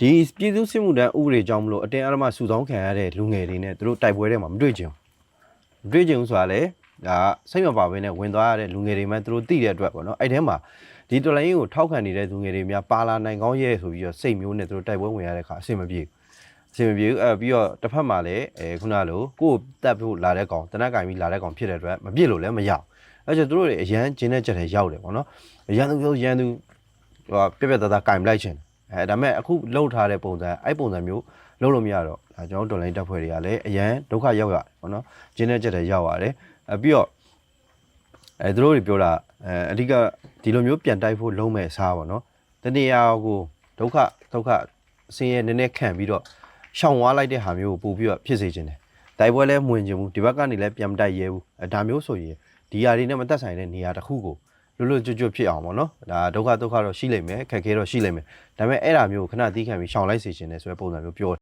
ဒီပြည်သူစစ်မှုထမ်းဥပဒေကြောင့်မလို့အတင်းအဓမ္မစုဆောင်းခံရတဲ့လူငယ်တွေနဲ့သူတို့တိုက်ပွဲထဲမှာမတွေ့ကြဘူးဆိုတာလေဒါစိတ်မပါဘဲနဲ့ဝင်သွားရတဲ့လူငယ်တွေမှသူတို့သိတဲ့အတွက်ပေါ့နော်အဲ့ထဲမှာဒီတော်လိုင်းကိုထောက်ခံနေတဲ့လူငယ်တွေများပါလာနိုင်ကောင်းရဲ့ဆိုပြီးတော့စိတ်မျိုးနဲ့သူတို့တိုက်ပွဲဝင်ရတဲ့အခါအဆင်မပြေဘူးပြီးတော့တစ်ဖက်မှာလည်းခုနလိုကိုယ်တက်ဖို့လာတဲ့ကောင်တနက်ကင်ပြီးလာတဲ့ကောင်ဖြစ်တဲ့အတွက်မပြစ်လို့လည်းမရအောင်အဲ့ကျသူတို့တွေအရန်ကျင်းတဲ့ချက်တွေရောက်တယ်ပေါ့နော်ရန်သူဟိုပြက်သားကင်လိုက်ခြင်းဒါပေမဲ့အခုလှုပ်ထားတဲ့ပုံစံအဲ့ပုံစံမျိုးလှုပ်လို့မရတော့ဒါကျွန်တော်တော်လိုင်းတက်ဖွဲ့တွေကလည်းအရန်ဒုက္ခရောက်ရတယ်ပေါ့နော်ကျင်းတဲ့ချက်တွေရောက်ရတယ်ပြီးတော့သူတို့တွေပြောတာအဓိကဒီလိုမျိုးပြန်တိုက်ဖို့လုံးမဲ့စားပေါ့နော်တနေရာကိုဒုက္ခအစင်းရဲ့နည်းနည်းခံပြီးတော့ရှောင်ဝါးလိုက်တဲ့ဟာမျိုးကိုပို့ပြီးတော့ဖြစ်စေခြင်းတယ်တိုက်ပွဲလဲမဝင်ခြင်းဘူးဒီဘက်ကနေလည်းပြန်မတိုက်ရဲဘူးဒါမျိုးဆိုရင်ဒီຢာတွေနဲ့မသက်ဆိုင်တဲ့နေရာတစ်ခုကိုလွတ်ကျွတ်ဖြစ်အောင်ပေါ့နော်ဒါဒုက္ခတော့ရှိလိမ့်မယ်ခက်ခဲတော့ရှိလိမ့်မယ်ဒါပေမဲ့အဲ့ဒါမျိုးကိုခဏသီးခံပြီးရှောင်လိုက်စေခြင်းတယ်ဆိုတဲ့ပုံစံမျိုးပြော